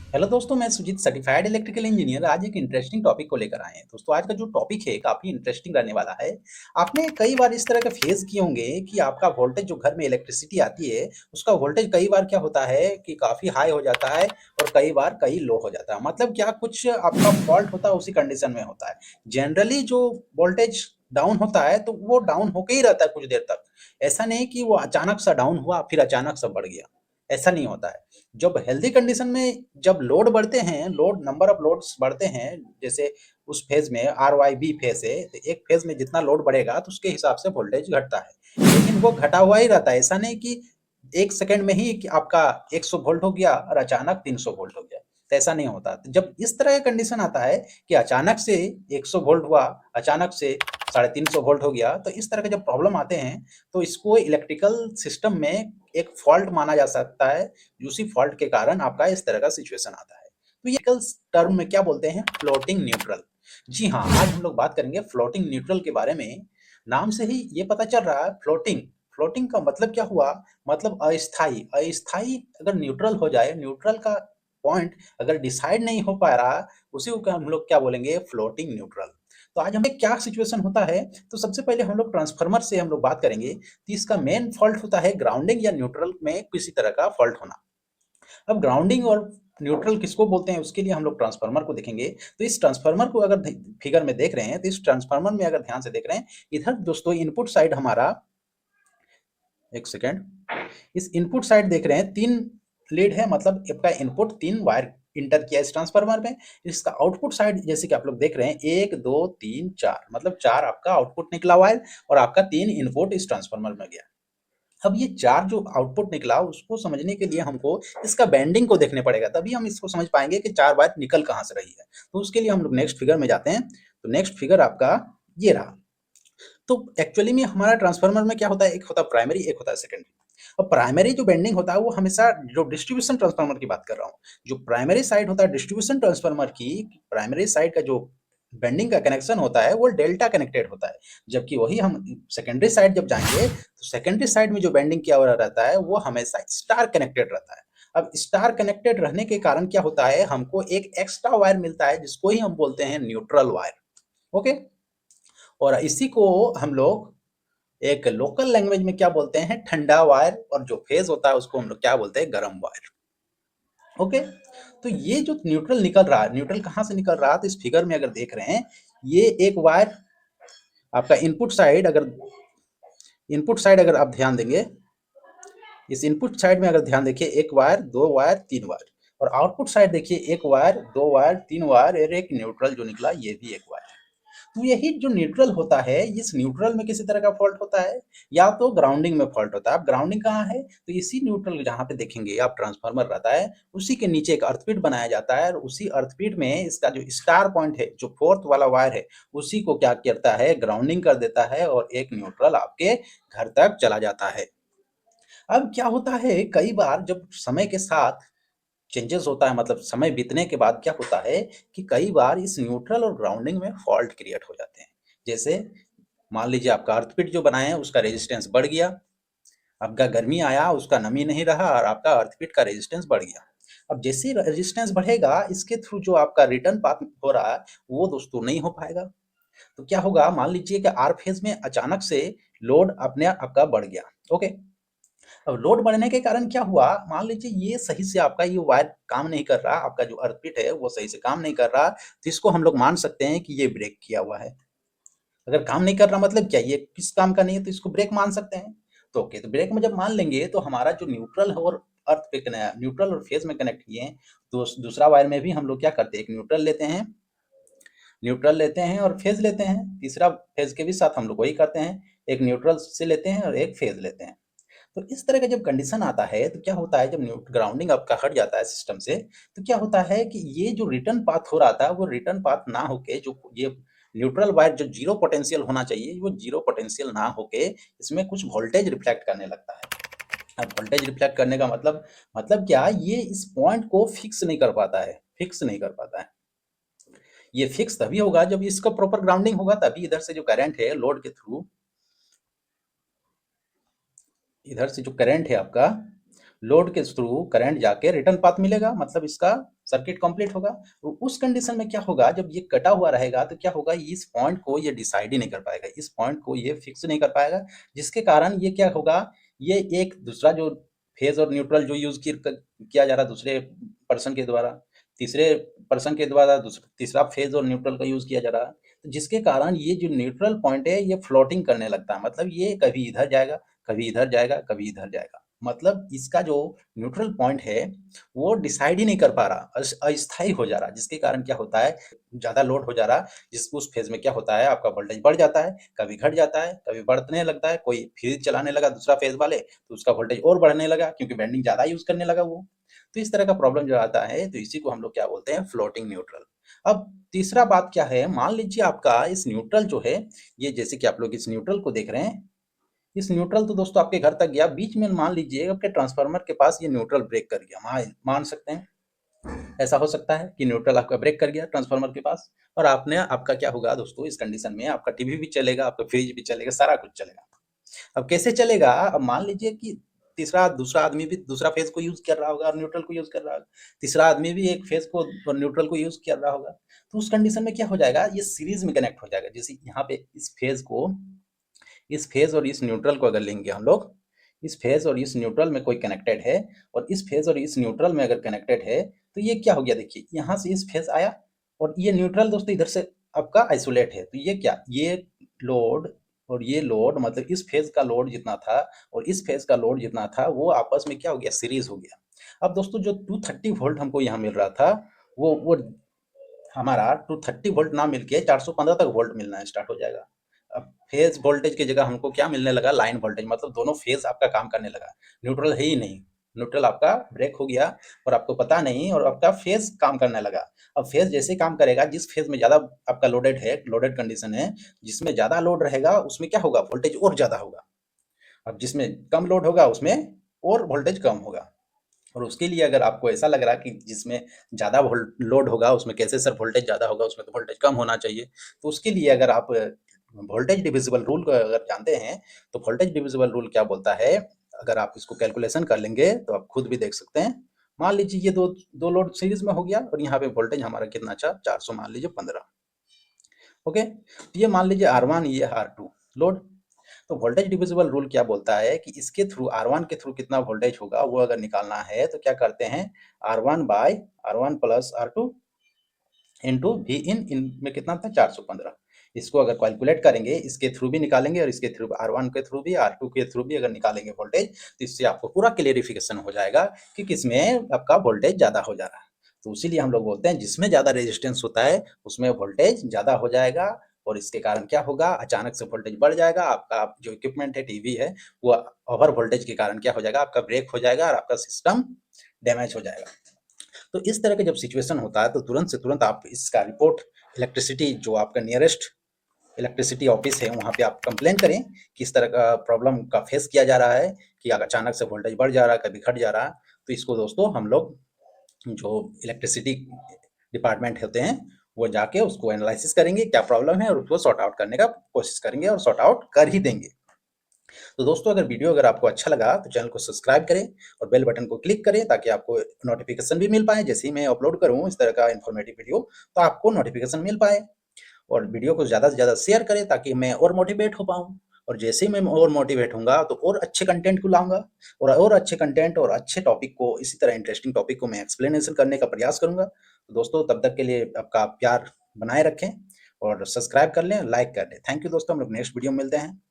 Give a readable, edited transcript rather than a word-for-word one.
Hello दोस्तों, मैं Sujit certified electrical engineer आज एक इंटरेस्टिंग टॉपिक को लेकर आए हैं। दोस्तों, आज का जो टॉपिक है काफ़ी इंटरेस्टिंग रहने वाला है। आपने कई बार इस तरह का फेस किए होंगे कि आपका वोल्टेज जो घर में इलेक्ट्रिसिटी आती है, उसका वोल्टेज कई बार क्या होता है कि काफ़ी हाई हो जाता है और कई बार कई लो हो जाता है। मतलब क्या कुछ आपका फॉल्ट होता है उसी कंडीशन में होता है। जनरली जो वोल्टेज डाउन होता है तो वो डाउन होके ही रहता है कुछ देर तक। ऐसा नहीं कि वो अचानक सा डाउन हुआ फिर अचानक सा बढ़ गया, ऐसा नहीं होता है। जब हेल्दी कंडीशन में जब लोड बढ़ते हैं, लोड नंबर ऑफ लोड्स बढ़ते हैं, जैसे उस फेज में आर वाई बी फेज है तो एक फेज में जितना लोड बढ़ेगा तो उसके हिसाब से वोल्टेज घटता है, लेकिन वो घटा हुआ ही रहता है। ऐसा नहीं कि एक सेकंड में ही कि आपका 100 वोल्ट हो गया और अचानक 300 वोल्ट हो गया, तो ऐसा नहीं होता। तो जब इस तरह का कंडीशन आता है कि अचानक से 100 वोल्ट हुआ, अचानक से 350 वोल्ट हो गया, तो इस तरह के जब प्रॉब्लम आते हैं तो इसको इलेक्ट्रिकल सिस्टम में एक फॉल्ट माना जा सकता है। उसी फॉल्ट के कारण आपका इस तरह का सिचुएशन आता है। तो ये टर्म में क्या बोलते हैं? Floating neutral. जी हाँ, आज हम लोग बात करेंगे फ्लोटिंग न्यूट्रल के बारे में। नाम से ही ये पता चल रहा है फ्लोटिंग। फ्लोटिंग का मतलब क्या हुआ? मतलब अस्थाई। अस्थाई अगर न्यूट्रल हो जाए, न्यूट्रल का पॉइंट अगर डिसाइड नहीं हो पा रहा, उसी को हम लोग क्या बोलेंगे? Floating neutral. तो आज हमें क्या सिचुएशन होता है, तो सबसे पहले हम लोग ट्रांसफार्मर से हम लोग बात करेंगे। तो इसका मेन फॉल्ट होता है ग्राउंडिंग या न्यूट्रल में किसी तरह का फॉल्ट होना। अब ग्राउंडिंग और न्यूट्रल किसको बोलते हैं उसके लिए हम लोग ट्रांसफार्मर को देखेंगे। तो इस ट्रांसफार्मर को अगर फिगर में देख रहे हैं, तो इस ट्रांसफार्मर में अगर ध्यान से देख रहे हैं, इधर दोस्तों इनपुट साइड हमारा, एक सेकेंड, इस इनपुट साइड देख रहे हैं, तीन लीड है, मतलब आपका इनपुट तीन वायर इंटर किया इस ट्रांसफार्मर में। इसका आउटपुट साइड जैसे कि आप लोग देख रहे हैं, एक दो तीन चार, मतलब चार आपका आउटपुट निकला वायर और आपका तीन इनपुट इस ट्रांसफार्मर में गया। अब ये चार जो आउटपुट निकला उसको समझने के लिए हमको इसका बैंडिंग को देखने पड़ेगा, तभी हम इसको समझ पाएंगे कि चार वायर निकल कहाँ से रही है। तो उसके लिए हम लोग नेक्स्ट फिगर में जाते हैं। तो नेक्स्ट फिगर आपका ये रहा। तो एक्चुअली में हमारा ट्रांसफार्मर में क्या होता है, एक होता है प्राइमरी, एक होता है सेकेंडरी। और प्राइमरी जो बेंडिंग होता है वो हमेशा, जो डिस्ट्रीब्यूशन ट्रांसफार्मर की बात कर रहा हूँ, जो प्राइमरी साइड होता है डिस्ट्रीब्यूशन ट्रांसफार्मर की, प्राइमरी साइड का जो बेंडिंग का कनेक्शन होता है वो डेल्टा कनेक्टेड होता है। जबकि वही हम सेकेंडरी साइड जब जाएंगे तो सेकेंडरी साइड में जो बेंडिंग किया हुआ रहता है वो हमेशा स्टार कनेक्टेड रहता है। अब स्टार कनेक्टेड रहने के कारण क्या होता है, हमको एक एक्स्ट्रा वायर मिलता है जिसको ही हम बोलते हैं न्यूट्रल वायर। ओके। और इसी को हम लोग एक लोकल लैंग्वेज में क्या बोलते हैं? ठंडा वायर। और जो फेज होता है उसको हम लोग क्या बोलते हैं? गर्म वायर। ओके। तो ये जो न्यूट्रल निकल रहा है, न्यूट्रल कहाँ से निकल रहा है? तो इस फिगर में अगर देख रहे हैं, ये एक वायर आपका इनपुट साइड अगर आप ध्यान देंगे, इस इनपुट साइड में अगर ध्यान देखिए, एक वायर, दो वायर, तीन वायर। और आउटपुट साइड देखिए, एक वायर, दो वायर, तीन वायर और एक न्यूट्रल जो निकला ये भी एक वायर। तो यही जो न्यूट्रल होता है, इस न्यूट्रल में किसी तरह का फॉल्ट होता है या तो ग्राउंडिंग में फॉल्ट होता है। अब ग्राउंडिंग कहाँ है? तो इसी न्यूट्रल जहाँ पे देखेंगे आप ट्रांसफार्मर रहता है, उसी के नीचे एक अर्थपीट बनाया जाता है और उसी अर्थपीट में इसका जो स्टार पॉइंट है, जो फोर्थ वाला वायर है, उसी को क्या करता है? ग्राउंडिंग कर देता है और एक न्यूट्रल आपके घर तक चला जाता है। अब क्या होता है, कई बार जब समय के साथ चेंजेस होता है, मतलब समय बीतने के बाद क्या होता है कि कई बार इस न्यूट्रल और ग्राउंडिंग में फॉल्ट क्रिएट हो जाते हैं। जैसे मान लीजिए आपका अर्थपीट जो बनाए हैं उसका रेजिस्टेंस बढ़ गया, आपका गर्मी आया उसका नमी नहीं रहा और आपका अर्थपीट का रेजिस्टेंस बढ़ गया। अब जैसे रेजिस्टेंस बढ़ेगा, इसके थ्रू जो आपका रिटर्न पाथ हो रहा है वो दोस्तों नहीं हो पाएगा। तो क्या होगा, मान लीजिए कि आर फेज में अचानक से लोड अपने आपका बढ़ गया। ओके। अब लोड बढ़ने के कारण क्या हुआ, मान लीजिए ये सही से आपका ये वायर काम नहीं कर रहा, आपका जो अर्पिट है वो सही से काम नहीं कर रहा, तो इसको हम लोग मान सकते हैं कि ये ब्रेक किया हुआ है। अगर काम नहीं कर रहा मतलब क्या, ये किस काम का नहीं है, तो इसको ब्रेक मान सकते हैं। तो ओके, तो ब्रेक में जब मान लेंगे तो हमारा जो न्यूट्रल है और अर्थ पे न्यूट्रल और फेज में कनेक्ट किए हैं, तो दूसरा वायर में भी हम लोग क्या करते हैं, एक न्यूट्रल लेते हैं, और फेज लेते हैं। तीसरा फेज के भी साथ हम लोग वही करते हैं, एक न्यूट्रल से लेते हैं और एक फेज लेते हैं। तो इस तरह का जब कंडीशन आता है तो क्या होता है, जब ग्राउंडिंग आपका हट जाता है सिस्टम से, तो क्या होता है कि ये जो रिटर्न पाथ हो रहा था वो रिटर्न पाथ ना होके, जो ये न्यूट्रल वायर जो जीरो पोटेंशियल होना चाहिए वो जीरो पोटेंशियल ना होके इसमें कुछ वोल्टेज रिफ्लेक्ट करने लगता है। अब वोल्टेज रिफ्लेक्ट करने का मतलब क्या, ये इस पॉइंट को फिक्स नहीं कर पाता है, ये फिक्स तभी होगा जब इसका प्रॉपर ग्राउंडिंग होगा, तभी इधर से जो करंट है लोड के थ्रू, इधर से जो करंट है आपका लोड के थ्रू करंट जाके रिटर्न पाथ मिलेगा, मतलब इसका सर्किट कंप्लीट होगा। तो उस कंडीशन में क्या होगा, जब ये कटा हुआ रहेगा तो क्या होगा, इस पॉइंट को ये डिसाइड ही नहीं कर पाएगा, इस पॉइंट को ये फिक्स नहीं कर पाएगा, जिसके कारण ये क्या होगा, ये एक दूसरा जो फेज और न्यूट्रल जो यूज किया जा रहा है दूसरे पर्सन के द्वारा, तीसरे पर्सन के द्वारा तीसरा फेज और न्यूट्रल का यूज किया जा रहा है, तो जिसके कारण ये जो न्यूट्रल पॉइंट है ये फ्लोटिंग करने लगता है, मतलब ये कभी इधर जाएगा, कभी इधर जाएगा, कभी इधर जाएगा, मतलब इसका जो न्यूट्रल पॉइंट है वो डिसाइड ही नहीं कर पा रहा, अस्थायी हो जा रहा, जिसके कारण क्या होता है, ज्यादा लोड हो जा रहा, जिस उस फेज में क्या होता है, आपका वोल्टेज बढ़ जाता है, कभी घट जाता है, कभी बढ़ने लगता है, कोई फ्यूज चलाने लगा दूसरा फेज वाले तो उसका वोल्टेज और बढ़ने लगा क्योंकि वाइंडिंग ज्यादा यूज करने लगा वो। तो इस तरह का प्रॉब्लम जो आता है तो इसी को हम लोग क्या बोलते हैं, फ्लोटिंग न्यूट्रल। अब तीसरा बात क्या है, मान लीजिए आपका इस न्यूट्रल जो है, ये जैसे कि आप लोग इस न्यूट्रल को देख रहे हैं, इस न्यूट्रल तो दोस्तों आपके घर तक गया, बीच में मान लीजिए आपके ट्रांसफार्मर के पास ये न्यूट्रल ब्रेक कर गया, मान सकते हैं, ऐसा हो सकता है कि न्यूट्रल आपका ब्रेक कर गया ट्रांसफार्मर के पास, और आपने आपका क्या होगा दोस्तों, इस कंडीशन में आपका टीवी भी चलेगा, आपका फ्रिज भी चलेगा, सारा कुछ चलेगा। अब कैसे चलेगा, अब मान लीजिए कि तीसरा दूसरा आदमी भी दूसरा फेज को यूज कर रहा होगा और न्यूट्रल को यूज कर रहा होगा, तीसरा आदमी भी एक फेज को और न्यूट्रल को यूज कर रहा होगा, तो उस कंडीशन में क्या हो जाएगा, ये सीरीज में कनेक्ट हो जाएगा, जैसे यहाँ पे इस फेज और इस न्यूट्रल को अगर लेंगे हम लोग, इस फेज और इस न्यूट्रल में कोई कनेक्टेड है और इस फेज और इस न्यूट्रल में अगर कनेक्टेड है, तो ये क्या हो गया, देखिए यहाँ से इस फेज आया और ये न्यूट्रल दोस्तों इधर से आपका आइसोलेट है, तो ये क्या, ये लोड और ये लोड, मतलब इस फेज का लोड जितना था और इस फेज का लोड जितना था वो आपस में क्या हो गया, सीरीज हो गया। अब दोस्तों जो 230 वोल्ट हमको यहाँ मिल रहा था, वो हमारा 230 वोल्ट ना मिलके 415 तक वोल्ट मिलना स्टार्ट हो जाएगा। अब फेज वोल्टेज की जगह हमको क्या मिलने लगा, लाइन वोल्टेज, मतलब दोनों फेज आपका काम करने लगा, न्यूट्रल है ही नहीं, न्यूट्रल आपका ब्रेक हो गया और आपको पता नहीं, और आपका फेज काम करने लगा। अब फेज जैसे काम करेगा, जिस फेज में ज्यादा आपका लोडेड है, लोडेड कंडीशन है, जिसमें ज्यादा लोड रहेगा उसमें क्या होगा, वोल्टेज और ज्यादा होगा, अब जिसमें कम लोड होगा उसमें और वोल्टेज कम होगा। और उसके लिए अगर आपको ऐसा लग रहा है कि जिसमें ज़्यादा लोड होगा उसमें कैसे सर वोल्टेज ज़्यादा होगा, उसमें तो वोल्टेज कम होना चाहिए, तो उसके लिए अगर आप वोल्टेज डिविजिबल रूल को अगर जानते हैं, तो वोल्टेज डिविजिबल रूल क्या बोलता है, अगर आप इसको कैलकुलेशन कर लेंगे तो आप खुद भी देख सकते हैं। मान लीजिए ये दो दो लोड सीरीज में हो गया और यहाँ पे वोल्टेज हमारा कितना अच्छा 400 मान लीजिए 15। ओके, तो ये मान लीजिए R1, ये R2 लोड। तो वोल्टेज डिविजिबल रूल क्या बोलता है कि इसके थ्रू R1 के थ्रू कितना वोल्टेज होगा वो अगर निकालना है तो क्या करते हैं, R1 by R1 plus R2 into V in में कितना था 415, इसको अगर कैलकुलेट करेंगे, इसके थ्रू भी निकालेंगे और इसके थ्रू R1 के थ्रू भी R2 के थ्रू भी अगर निकालेंगे वोल्टेज, तो इससे आपको पूरा क्लियरिफिकेशन हो जाएगा कि किसमें आपका वोल्टेज ज्यादा हो जा रहा है। तो इसीलिए हम लोग बोलते हैं जिसमें ज्यादा रेजिस्टेंस होता है उसमें वोल्टेज ज्यादा हो जाएगा, और इसके कारण क्या होगा, अचानक से वोल्टेज बढ़ जाएगा, आपका जो इक्विपमेंट है टीवी है वो ओवर वोल्टेज के कारण क्या हो जाएगा, आपका ब्रेक हो जाएगा और आपका सिस्टम डैमेज हो जाएगा। तो इस तरह का जब सिचुएशन होता है तो तुरंत से तुरंत आप इसका रिपोर्ट इलेक्ट्रिसिटी, जो आपका नियरेस्ट इलेक्ट्रिसिटी ऑफिस है वहाँ पे आप कंप्लेन करें कि इस तरह का प्रॉब्लम का फेस किया जा रहा है कि अचानक से वोल्टेज बढ़ जा रहा है, कभी घट जा रहा है। तो इसको दोस्तों हम लोग जो इलेक्ट्रिसिटी डिपार्टमेंट होते हैं वो जाके उसको एनालिसिस करेंगे क्या प्रॉब्लम है और उसको सॉर्ट आउट करने का कोशिश करेंगे और सॉर्ट आउट कर ही देंगे। तो दोस्तों अगर वीडियो अगर आपको अच्छा लगा तो चैनल को सब्सक्राइब करें और बेल बटन को क्लिक करें ताकि आपको नोटिफिकेशन भी मिल पाए, जैसे ही मैं अपलोड करूँ इस तरह का इन्फॉर्मेटिव वीडियो तो आपको नोटिफिकेशन मिल पाए। और वीडियो को ज़्यादा से ज़्यादा शेयर करें ताकि मैं और मोटिवेट हो पाऊँ, और जैसे ही मैं और मोटिवेट होऊंगा तो और अच्छे कंटेंट को लाऊंगा और अच्छे कंटेंट और अच्छे टॉपिक को, इसी तरह इंटरेस्टिंग टॉपिक को मैं एक्सप्लेनेशन करने का प्रयास करूंगा। तो दोस्तों तब तक के लिए आपका प्यार बनाए रखें और सब्सक्राइब कर लें, लाइक कर लें। थैंक यू दोस्तों, हम लोग नेक्स्ट वीडियो में मिलते हैं।